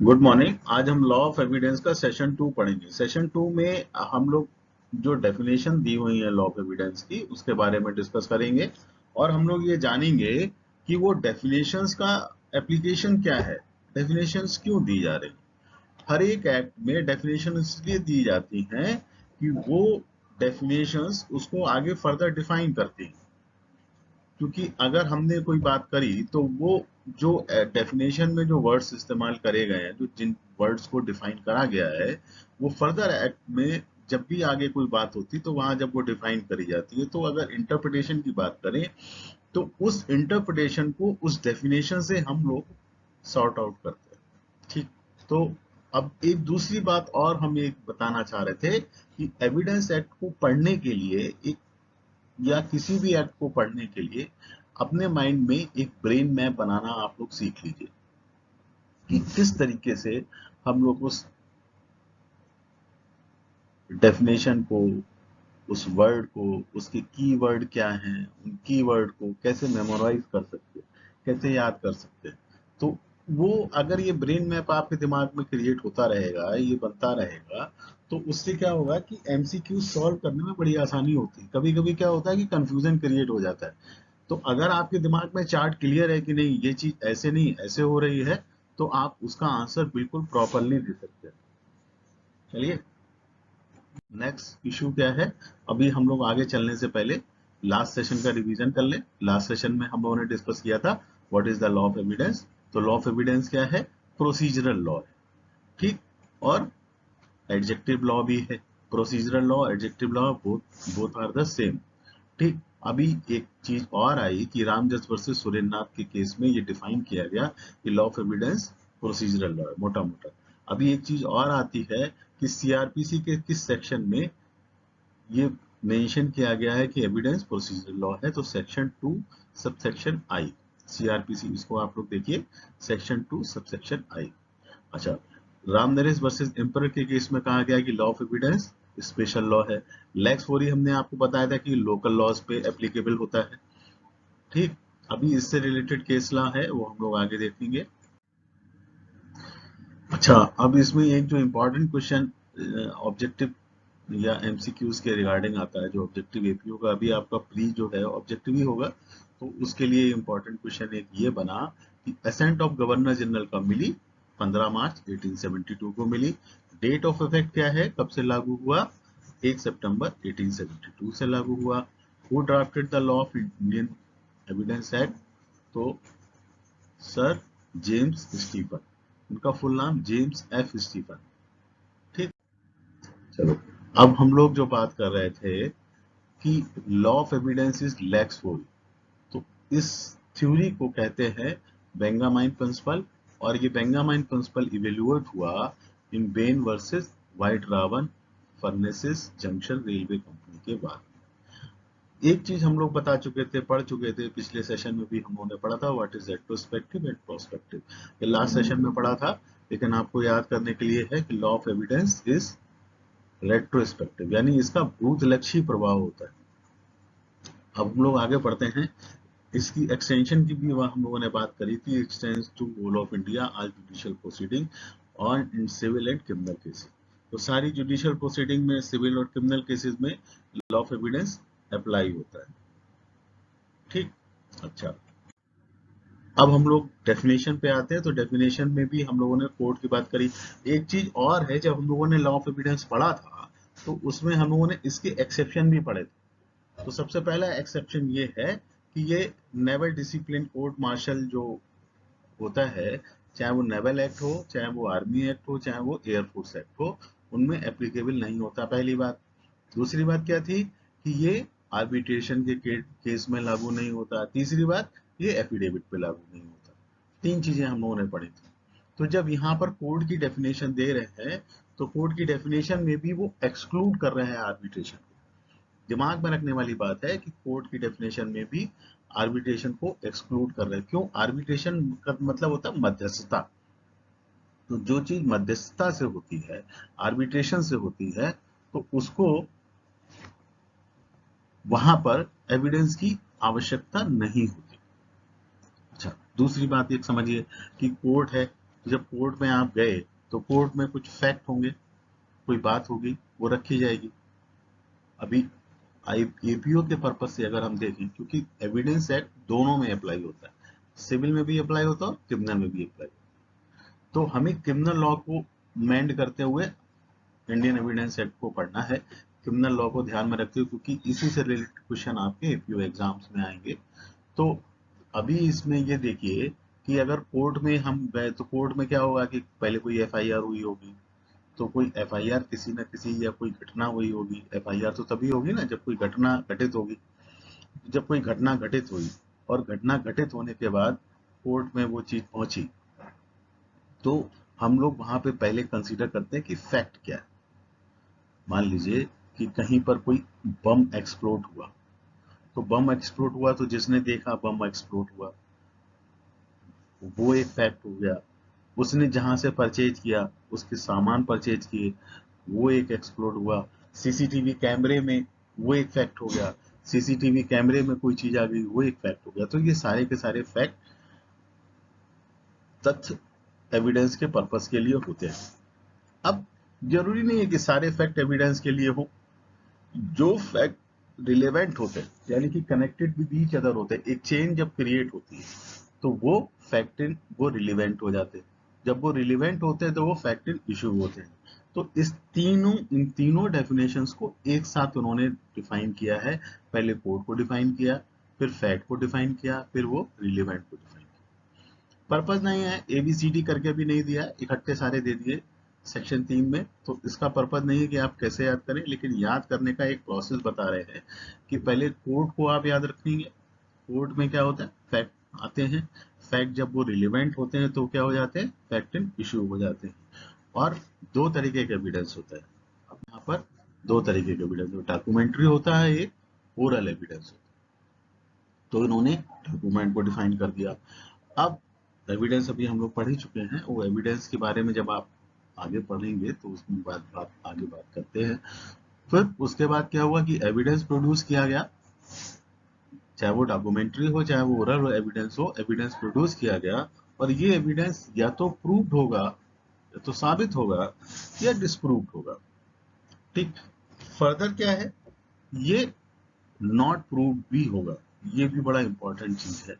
Good morning. आज हम law of evidence का सेशन 2 पढ़ेंगे। सेशन 2 में हम लोग जो डेफिनेशन दी हुई है लॉ ऑफ एविडेंस की उसके बारे में डिस्कस करेंगे और हम लोग ये जानेंगे कि वो डेफिनेशंस का एप्लीकेशन क्या है, डेफिनेशंस क्यों दी जा रही हैं। हर एक एक्ट में डेफिनेशन इसलिए दी जाती हैं कि वो डेफिनेशंस उसको आगे फर्दर डिफाइन करती हैं। क्योंकि अगर हमने कोई बात करी तो वो जो डेफिनेशन में जो वर्ड्स इस्तेमाल करे गए हैं, जो जिन वर्ड्स को डिफाइन करा गया है, वो फर्दर एक्ट में जब भी आगे कोई बात होती तो वहां जब वो डिफाइन करी जाती है, तो अगर इंटरप्रिटेशन की बात करें तो उस इंटरप्रिटेशन को उस डेफिनेशन से हम लोग सॉर्ट आउट करते हैं। ठीक। तो अब एक दूसरी बात और हम एक बताना चाह रहे थे कि एविडेंस एक्ट को पढ़ने के लिए एक या किसी भी एक्ट को पढ़ने के लिए अपने माइंड में एक ब्रेन मैप बनाना आप लोग सीख लीजिए कि किस तरीके से हम लोग उस डेफिनेशन को, उस वर्ड को, उसके कीवर्ड क्या हैं, उन कीवर्ड को कैसे मेमोराइज कर सकते, कैसे याद कर सकते। तो वो अगर ये ब्रेन मैप आपके दिमाग में क्रिएट होता रहेगा, ये बनता रहेगा, तो उससे क्या होगा कि एमसीक्यू सॉल्व करने में बड़ी आसानी होती है। कभी कभी क्या होता है कि कंफ्यूजन क्रिएट हो जाता है। तो अगर आपके दिमाग में चार्ट क्लियर है कि नहीं ये चीज ऐसे नहीं ऐसे हो रही है, तो आप उसका आंसर बिल्कुल प्रॉपरली दे सकते हैं। चलिए, नेक्स्ट इशू क्या है। अभी हम लोग आगे चलने से पहले लास्ट सेशन का रिवीजन कर लें। लास्ट सेशन में हम लोगों ने डिस्कस किया था what is the law of evidence. तो लॉ ऑफ एविडेंस क्या है? प्रोसीजरल लॉ है। ठीक। और एडजेक्टिव लॉ भी है। Procedural law, adjective law, both both are the same. ठीक। अभी एक चीज और आई कि रामजस वर्सेस सुरेंद्रनाथ के केस में ये डिफाइन किया गया कि law of evidence procedural law है, मोटा मोटा। अभी एक चीज और आती है कि सीआरपीसी के किस सेक्शन में ये मेंशन किया गया है कि एविडेंस प्रोसीजरल लॉ है। तो सेक्शन 2 सबसेक्शन आई, सीआरपीसी, इसको आप लोग देखिए, सेक्शन 2 सबसेक्शन आई। अच्छा, राम नरेश वर्सेस एम्पर के केस में कहा गया कि law of evidence special law है। लेक्स फोरी हमने आपको बताया था कि लोकल लॉज पे एप्लीकेबल होता है। ठीक। अभी इससे रिलेटेड केस लॉ है वो हम लोग आगे देखेंगे। अच्छा, अब इसमें एक जो इम्पोर्टेंट क्वेश्चन ऑब्जेक्टिव या एमसीक्यूज के रिगार्डिंग आता है, जो ऑब्जेक्टिव एपी होगा, अभी आपका प्री जो है ऑब्जेक्टिव ही होगा, तो उसके लिए इम्पोर्टेंट क्वेश्चन एक ये बना कि असेंट ऑफ गवर्नर जनरल कब मिली? 15 मार्च 1872 को मिली। डेट ऑफ इफेक्ट क्या है, कब से लागू हुआ? 1 सितंबर 1872 से लागू हुआ। Who drafted the law of Indian Evidence act? तो सर जेम्स स्टीफन, उनका फुल नाम जेम्स एफ स्टीफन। ठीक। चलो, अब हम लोग जो बात कर रहे थे कि law of evidence is lex fori. तो इस थ्योरी को कहते हैं बेंगामाइन प्रिंसिपल, और ये बेंगामाइन प्रिंसिपल इवेल्युएट हुआ in Ben versus White Raven furnaces junction railway company के बाद। एक चीज हम लोग बता चुके थे, पढ़ चुके थे पिछले सेशन में भी, हम लोगों ने पढ़ा था what is retrospective and prospective. ये लास्ट सेशन में पढ़ा था, लेकिन आपको याद करने के लिए है कि law of evidence is retrospective, यानी इसका भूतलक्षी प्रभाव होता है। अब हम लोग आगे बढ़ते हैं। इसकी एक्सटेंशन की भी हम लोगों ने बात करी थी, extends to whole of India all judicial proceeding on in civil and criminal cases. तो सारी जुडिशियल प्रोसीडिंग में, सिविल और क्रिमिनल केसेस में लॉ ऑफ एविडेंस अप्लाई होता है। ठीक। अच्छा, अब हम लोग डेफिनेशन पे आते हैं। तो डेफिनेशन में भी हम लोगों ने कोर्ट की बात करी। एक चीज और है, जब हम लोगों ने लॉ ऑफ एविडेंस पढ़ा था तो उसमें हम लोगों ने इसके एक्सेप्शन भी पढ़े थे। तो सबसे पहला एक्सेप्शन ये है कि ये नेवल डिसिप्लिन कोर्ट मार्शल जो होता है, चाहे वो नेवल एक्ट हो, चाहे वो आर्मी एक्ट हो, चाहे वो एयरफोर्स एक्ट हो, उनमें एप्लीकेबल नहीं होता, पहली बात। दूसरी बात क्या थी कि ये आर्बिट्रेशन के केस में लागू नहीं होता। तीसरी बात, ये एफिडेविट पे लागू नहीं होता। तीन चीजें हम लोगों ने पढ़ी थी। तो जब यहाँ पर कोर्ट की डेफिनेशन दे रहे हैं, तो कोर्ट की डेफिनेशन में भी वो एक्सक्लूड कर रहे हैं आर्बिट्रेशन को। दिमाग में रखने वाली बात है कि कोर्ट की डेफिनेशन में भी आर्बिट्रेशन को एक्सक्लूड कर रहे हैं। क्यों? आर्बिट्रेशन का मतलब होता है मध्यस्थता। तो जो चीज मध्यस्थता से होती है, आर्बिट्रेशन से होती है, तो उसको वहां पर एविडेंस की आवश्यकता नहीं होती। अच्छा, दूसरी बात एक समझिए कि कोर्ट है, तो जब कोर्ट में आप गए तो कोर्ट में कुछ फैक्ट होंगे, कोई बात होगी, वो रखी जाएगी। अभी एपीओ के पर्पज से अगर हम देखें, क्योंकि एविडेंस एक्ट दोनों में अप्लाई होता है, सिविल में भी अप्लाई होता है और क्रिमिनल में भी अप्लाई होता है। तो हमें क्रिमिनल लॉ को मेंड करते हुए इंडियन एविडेंस एक्ट को पढ़ना है, क्रिमिनल लॉ को ध्यान में रखते हुए, क्योंकि इसी से रिलेटेड क्वेश्चन आपके एपीओ एग्जाम्स में आएंगे। तो अभी इसमें ये देखिए कि अगर कोर्ट में हम गए तो कोर्ट में क्या होगा कि पहले कोई एफआईआर हुई होगी, तो कोई एफआईआर किसी न किसी या कोई घटना हुई होगी। एफआईआर तो तभी होगी ना जब कोई घटना घटित होगी। जब कोई घटना घटित हुई और घटना घटित होने के बाद कोर्ट में वो चीज पहुंची, तो हम लोग वहां पे पहले कंसीडर करते हैं कि फैक्ट क्या है। मान लीजिए कि कहीं पर कोई बम एक्सप्लोड हुआ, तो बम एक्सप्लोड हुआ तो जिसने देखा बम एक्सप्लोड हुआ, वो एक फैक्ट हो गया। उसने जहां से परचेज किया, उसके सामान परचेज किए, वो एक एक्सप्लोड हुआ। सीसीटीवी कैमरे में, वो एक फैक्ट हो गया। सीसीटीवी कैमरे में कोई चीज आ गई, वो एक फैक्ट हो गया। तो ये सारे के सारे फैक्ट तथ्य एविडेंस के पर्पस के लिए होते हैं। अब जरूरी नहीं है कि सारे फैक्ट एविडेंस के लिए हो। जो फैक्ट रिलेवेंट होते हैं, यानी कि कनेक्टेड विद ईच अदर होते हैं, एक चेन जब क्रिएट होती है तो वो फैक्ट इन वो रिलेवेंट हो जाते हैं। जब वो रिलेवेंट होते हैं तो वो फैक्ट इन इशू होते हैं। तो इन तीनों डेफिनेशंस को एक साथ उन्होंने डिफाइन किया है। पहले कोड को डिफाइन किया, फिर फैक्ट को डिफाइन किया, फिर वो रिलेवेंट को डिफाइन किया। पर्पज नहीं है एबीसीडी करके भी नहीं दिया, इकट्ठे सारे दे दिए सेक्शन 3 में। तो इसका पर्पज नहीं है कि आप कैसे याद करें, लेकिन याद करने का एक प्रोसेस बता रहे हैं कि पहले कोड को आप याद रखेंगे। कोर्ट में क्या होता है, फैक्ट आते हैं। फैक्ट जब वो रिलेवेंट होते हैं तो क्या हो जाते हैं, फैक्ट इन इश्यू हो जाते हैं। और दो तरीके का एविडेंस होता है। अब यहाँ पर दो तरीके का एविडेंस, डॉक्यूमेंट्री होता है, एक ओरल एविडेंस होता है। तो इन्होंने डॉक्यूमेंट को डिफाइन कर दिया। अब एविडेंस अभी हम लोग पढ़ ही चुके हैं, वो एविडेंस के बारे में जब आप आगे पढ़ेंगे तो उसमें आगे बात करते हैं। फिर उसके बाद क्या हुआ कि एविडेंस प्रोड्यूस किया गया, चाहे वो डॉक्यूमेंट्री हो चाहे वो ओरल एविडेंस हो, एविडेंस प्रोड्यूस किया गया। और ये एविडेंस या तो प्रूव्ड होगा, या तो साबित होगा, या डिस्प्रूव्ड होगा। ठीक। फर्दर क्या है, ये नॉट प्रूव्ड भी होगा। ये भी बड़ा इंपॉर्टेंट चीज है।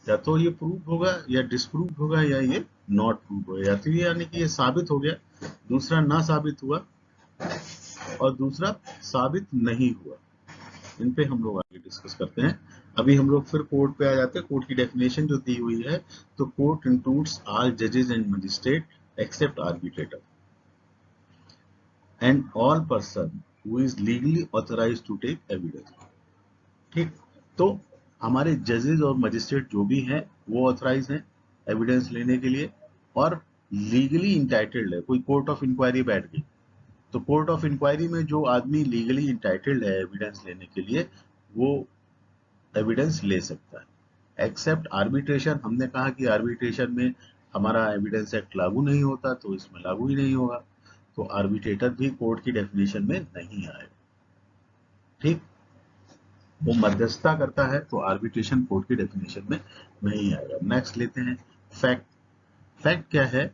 या तो ये प्रूव होगा या डिस्प्रूव होगा, या ये नॉट प्रूव होगा। या तो ये यानी कि ये साबित हो गया, दूसरा ना साबित हुआ, और दूसरा साबित नहीं हुआ। इन पे हम लोग आगे डिस्कस करते हैं। अभी हम लोग फिर कोर्ट पे आ जाते हैं। कोर्ट की डेफिनेशन जो दी हुई है, तो कोर्ट इंक्लूड्स ऑल जजेस and magistrate except arbitrator and all person who is legally authorised to take evidence. ठीक। तो हमारे जजेस और मजिस्ट्रेट जो भी हैं वो ऑथराइज हैं एविडेंस लेने के लिए, और लीगली इंटाइटल्ड है। कोई कोर्ट ऑफ इंक्वायरी बैठ गई, तो कोर्ट ऑफ इंक्वायरी में जो आदमी लीगली इंटाइटल्ड है एविडेंस लेने के लिए, वो एविडेंस ले सकता है। एक्सेप्ट आर्बिट्रेशन, हमने कहा कि आर्बिट्रेशन में हमारा एविडेंस एक्ट लागू नहीं होता, तो इसमें लागू ही नहीं होगा। तो आर्बिट्रेटर भी कोर्ट की डेफिनेशन में नहीं आएगा। ठीक। वो मध्यस्थता करता है, तो आर्बिट्रेशन कोर्ट की डेफिनेशन में नहीं आएगा। नेक्स्ट लेते हैं फैक्ट। फैक्ट क्या है,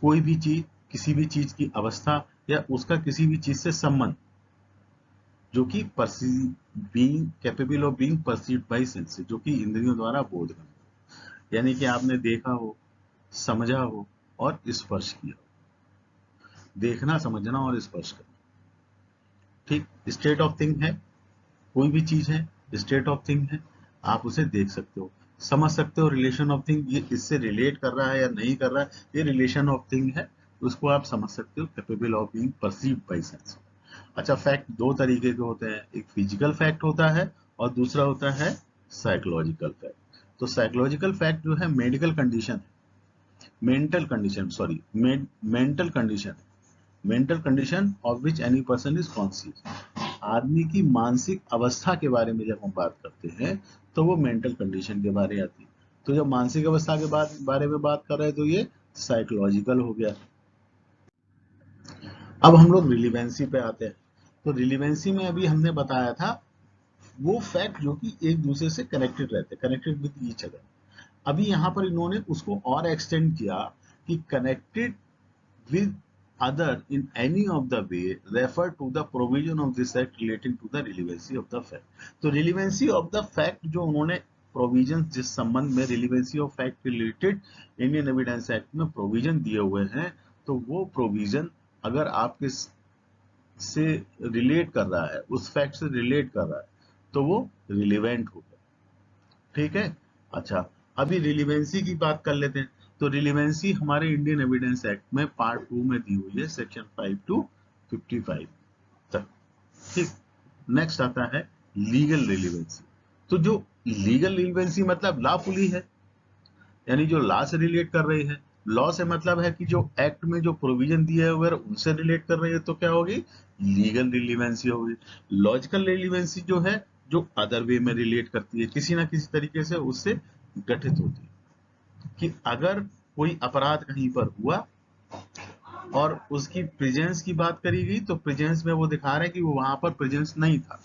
कोई भी चीज, किसी भी चीज की अवस्था या उसका किसी भी चीज से संबंध, जो कि being capable of being perceived bye senses, जो कि इंद्रियों द्वारा बोध करना, यानी कि आपने देखा हो, समझा हो और स्पर्श किया हो। देखना, समझना और स्पर्श करना। ठीक। स्टेट ऑफ थिंग है, कोई भी चीज है, स्टेट ऑफ थिंग है, आप उसे देख सकते हो, समझ सकते हो। रिलेशन ऑफ थिंग, ये इससे रिलेट कर रहा है या नहीं कर रहा है, ये रिलेशन ऑफ थिंग है, उसको आप समझ सकते हो। Capable of being perceived bye sense. अच्छा, फैक्ट दो तरीके के होते हैं, एक फिजिकल फैक्ट होता है और दूसरा होता है साइकोलॉजिकल फैक्ट। तो साइकोलॉजिकल फैक्ट जो है medical condition, mental condition, sorry mental condition, mental condition of which any person is conscious. आदमी की मानसिक अवस्था के बारे में जब हम बात करते हैं तो वो मेंटल कंडीशन के बारे में आती है। तो जब मानसिक अवस्था के बारे में बात कर रहे हैं तो ये साइकोलॉजिकल हो गया। अब हम लोग रिलीवेंसी पे आते हैं। तो रिलीवेंसी में अभी हमने बताया था वो फैक्ट जो कि एक दूसरे से कनेक्टेड रहते हैं, कनेक्टेड विद ईच अदर। अभी यहाँ पर इन्होंने उसको और एक्सटेंड किया कि connected with other in any of the way refer to the provision of this act relating to the relevancy of the fact. तो relevancy of the fact जो उन्होंने प्रोविजन जिस संबंध में relevancy of fact related Indian Evidence Act में provision दिए हुए हैं, तो वो प्रोविजन अगर आपके से रिलेट कर रहा है, उस फैक्ट से रिलेट कर रहा है, तो वो रिलेवेंट होगा। ठीक है। अच्छा, अभी रिलीवेंसी की बात कर लेते हैं। तो रिलीवेंसी हमारे इंडियन एविडेंस एक्ट में पार्ट 2 में दी हुई है, सेक्शन 5 to 55 तक। ठीक। नेक्स्ट आता है लीगल रिलीवेंसी। तो जो लीगल रिलीवेंसी मतलब लॉफुली है, यानी जो लॉ से रिलेट कर रही है। लॉ से मतलब है कि जो एक्ट में जो प्रोविजन दिए हुए हैं उनसे रिलेट कर रही है, तो क्या होगी? लीगल रिलीवेंसी होगी। लॉजिकल रिलीवेंसी जो है, जो अदर वे में रिलेट करती है, किसी ना किसी तरीके से उससे गठित होती है। कि अगर कोई अपराध कहीं पर हुआ और उसकी प्रेजेंस की बात करी गई, तो प्रेजेंस में वो दिखा रहे हैं कि वो वहां पर प्रेजेंस नहीं था,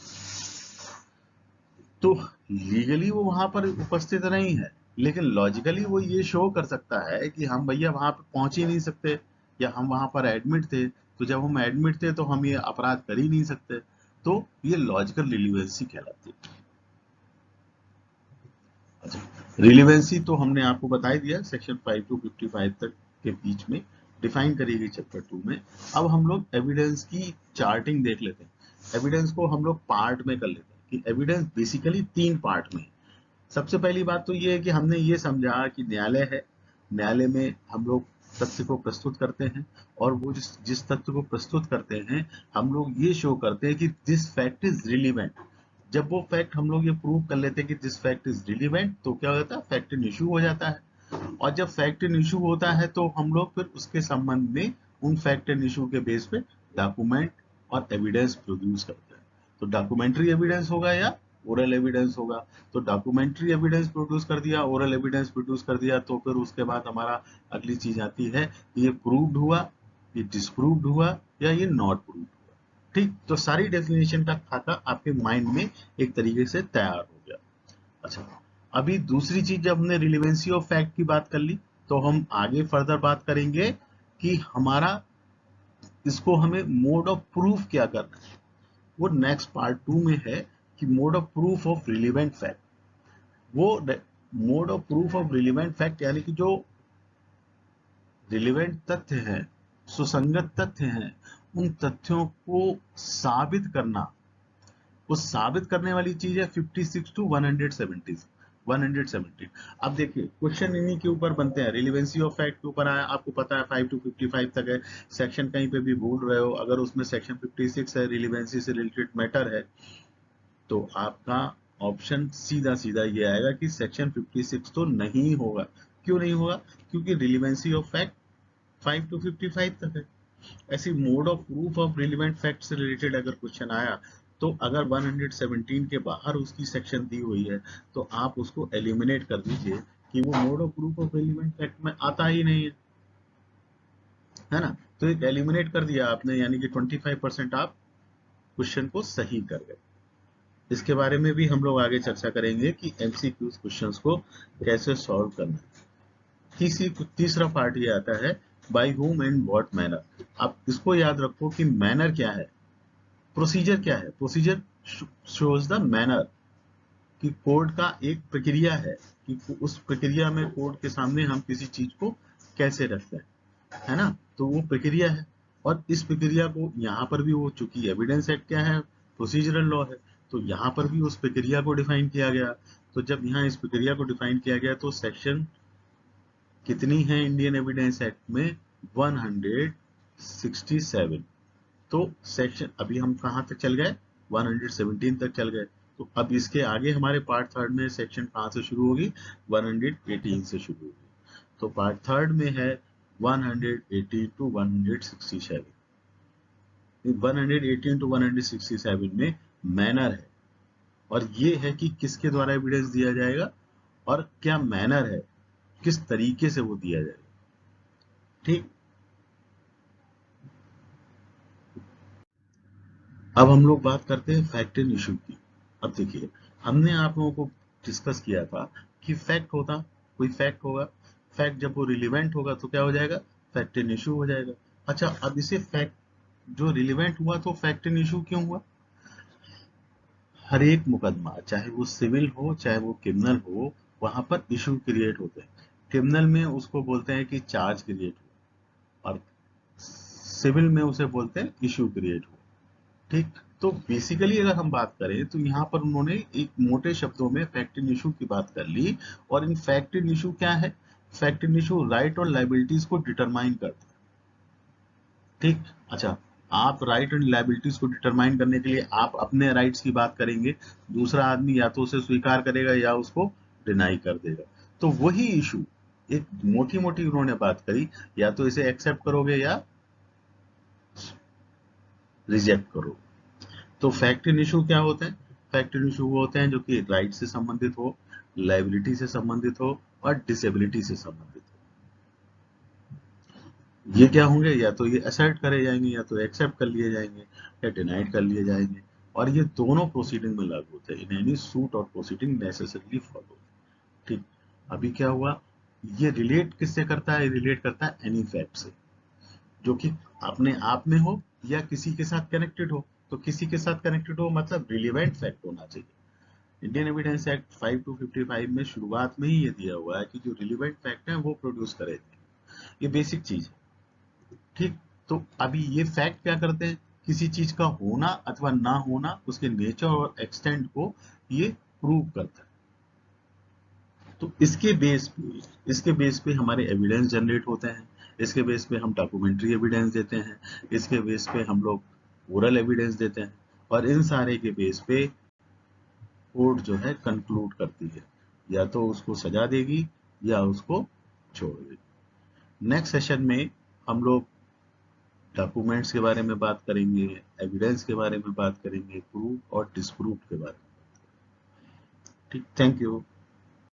तो लीगली वो वहां पर उपस्थित नहीं है, लेकिन लॉजिकली वो ये शो कर सकता है कि हम भैया वहां पर पहुंच ही नहीं सकते, या हम वहां पर एडमिट थे, तो जब हम एडमिट थे तो हम ये अपराध कर ही नहीं सकते। तो ये लॉजिकल रिलीवेंसी कहलाती है। अच्छा, रिलीवेंसी तो हमने आपको बता ही दिया, सेक्शन 5 to 55 तक के बीच में डिफाइन करी गई चैप्टर 2 में। अब हम लोग एविडेंस की चार्टिंग देख लेते हैं। एविडेंस को हम लोग पार्ट में कर लेते हैं कि एविडेंस बेसिकली 3 पार्ट में है। सबसे पहली बात तो ये है कि हमने ये समझा कि न्यायालय है, न्यायालय में हम लोग तथ्य को प्रस्तुत करते हैं, और वो जिस तथ्य को प्रस्तुत करते हैं, हम लोग ये शो करते हैं कि दिस फैक्ट इज रिलीवेंट। जब वो फैक्ट हम लोग ये प्रूव कर लेते हैं कि दिस फैक्ट इज रिलीवेंट, तो क्या होता है? फैक्ट इन इशू हो जाता है। और जब फैक्ट इन इशू होता है, तो हम लोग फिर उसके संबंध में उन फैक्ट इन इशू के बेस पे डॉक्यूमेंट और एविडेंस प्रोड्यूस करते हैं। तो डॉक्यूमेंट्री एविडेंस होगा या ओरल एविडेंस होगा। तो डॉक्यूमेंट्री एविडेंस प्रोड्यूस कर दिया, ओरल एविडेंस प्रोड्यूस कर दिया, तो फिर उसके बाद हमारा अगली चीज आती है कि ये प्रूव्ड हुआ, ये डिस्प्रूव्ड हुआ, या ये नॉट प्रूव्ड हुआ। ठीक। तो सारी डेफिनेशन का खाता आपके माइंड में एक तरीके से तैयार हो गया। अच्छा, अभी दूसरी चीज, जब हमने रिलेवेंसी ऑफ फैक्ट की बात कर ली, तो हम आगे फर्दर बात करेंगे कि हमारा इसको हमें मोड ऑफ प्रूफ क्या करना है। वो नेक्स्ट पार्ट 2 में है कि mode of proof of relevant fact. वो mode of proof of relevant fact यानी कि जो रिलीवेंट तथ्य हैं, सुसंगत तथ्य हैं, उन तथ्यों को साबित करना। वो साबित करने वाली चीज है 56 to 117। अब देखिए, क्वेश्चन इन्हीं के ऊपर बनते हैं। रिलीवेंसी ऑफ फैक्ट के ऊपर आया, आपको पता है 5 to 55 तक है। सेक्शन कहीं पे भी भूल रहे हो, अगर उसमें सेक्शन 56 है, रिलीवेंसी से रिलेटेड मैटर है, तो आपका ऑप्शन सीधा सीधा ये आएगा कि सेक्शन 56 तो नहीं होगा। क्यों नहीं होगा? क्योंकि रिलीवेंसी ऑफ फैक्ट 5 to 55 तक है। ऐसी mode of proof of relevant fact से रिलेटेड अगर क्वेश्चन आया, तो अगर 117 के बाहर उसकी सेक्शन दी हुई है, तो आप उसको एलिमिनेट कर दीजिए कि वो mode of proof of relevant fact में आता ही नहीं है ना। तो एक एलिमिनेट कर दिया आपने, यानी कि 25% आप क्वेश्चन को सही कर गए। इसके बारे में भी हम लोग आगे चर्चा करेंगे कि एमसीक्यू क्वेश्चंस को कैसे सॉल्व करना है। तीसरा पार्ट ये आता है by whom and what manner. आप इसको याद रखो कि मैनर क्या है, प्रोसीजर क्या है। प्रोसीजर शोज द मैनर, कि कोर्ट का एक प्रक्रिया है, कि उस प्रक्रिया में कोर्ट के सामने हम किसी चीज को कैसे रखते हैं, है ना। तो वो प्रक्रिया है, और इस प्रक्रिया को यहाँ पर भी, वो चूंकि एविडेंस एक्ट क्या है, प्रोसीजरल लॉ है, तो यहाँ पर भी उस प्रक्रिया को डिफाइन किया गया। तो जब यहाँ इस प्रक्रिया को डिफाइन किया गया, तो सेक्शन कितनी है इंडियन एविडेंस एक्ट में? 167। तो सेक्शन अभी हम कहाँ तक चल गए? 117 तक चल गए। तो अब इसके आगे हमारे पार्ट थर्ड में सेक्शन कहाँ से शुरू होगी? 118 से शुरू होगी। तो पार्ट थर्ड में है 118 to 167। 118 to 167 में मैनर है, और ये है कि किसके द्वारा एविडेंस दिया जाएगा और क्या मैनर है, किस तरीके से वो दिया जाएगा। ठीक। अब हम लोग बात करते हैं फैक्ट इन इशू की। अब देखिए, हमने आप लोगों को डिस्कस किया था कि फैक्ट होता कोई फैक्ट होगा, फैक्ट जब वो रिलीवेंट होगा तो क्या हो जाएगा, फैक्ट इन इशू हो जाएगा। अच्छा, अब इसे फैक्ट जो रिलीवेंट हुआ तो फैक्ट इन इशू क्यों हुआ? हर एक मुकदमा चाहे वो सिविल हो चाहे वो क्रिमिनल हो, वहां पर इशू क्रिएट होते हैं। क्रिमिनल में उसको बोलते हैं कि चार्ज क्रिएट हो, और सिविल में उसे बोलते हैं इशू क्रिएट हो। ठीक, तो बेसिकली अगर हम बात करें तो यहाँ पर उन्होंने एक मोटे शब्दों में फैक्ट इन इशू की बात कर ली। और इन फैक्ट इन इशू क्या है? फैक्ट इन इशू राइट और लाइबिलिटीज को डिटरमाइन करता है। ठीक, अच्छा, आप राइट एंड लाइबिलिटीज को डिटरमाइन करने के लिए आप अपने राइट्स की बात करेंगे, दूसरा आदमी या तो उसे स्वीकार करेगा या उसको डिनाई कर देगा। तो वही इशू, एक मोटी मोटी उन्होंने बात करी, या तो इसे एक्सेप्ट करोगे या रिजेक्ट करो। तो फैक्ट इन इशू क्या होते हैं? फैक्ट इन इशू वो होते हैं जो कि राइट से संबंधित हो, लाइबिलिटी से संबंधित हो और डिसेबिलिटी से संबंधित हो। ये क्या होंगे? या तो ये असर्ट करे जाएंगे, या तो एक्सेप्ट कर लिए जाएंगे, या डिनाइड कर लिए जाएंगे। और ये दोनों प्रोसीडिंग में लागू होते हैं। इन एनी सूट और प्रोसीडिंग नेसेसरली फॉलो। ठीक, अभी क्या हुआ, ये रिलेट किससे करता है? रिलेट करता है एनी फैक्ट से, जो कि अपने आप में हो या किसी के साथ कनेक्टेड हो। तो किसी के साथ कनेक्टेड हो मतलब रिलेवेंट फैक्ट होना चाहिए। इंडियन एविडेंस एक्ट 5255 में शुरुआत में ही ये दिया हुआ है कि जो रिलेवेंट फैक्ट है वो प्रोड्यूस करेंगे। ये बेसिक चीज है। ठीक, तो अभी ये फैक्ट क्या करते हैं? किसी चीज का होना अथवा ना होना, उसके नेचर और एक्सटेंट को ये प्रूव करता है। तो इसके बेस पे हमारे एविडेंस जनरेट होते हैं। इसके बेस पे हम डॉक्यूमेंट्री एविडेंस देते हैं। इसके बेस पे हम लोग ओरल एविडेंस देते हैं। और इन सारे के बेस पे कोर्ट जो है कंक्लूड करती है, या तो उसको सजा देगी या उसको छोड़ देगी। नेक्स्ट सेशन में हम लोग डॉक्यूमेंट्स के बारे में बात करेंगे, एविडेंस के बारे में बात करेंगे, प्रूफ और डिसप्रूफ के बारे में। ठीक, थैंक यू।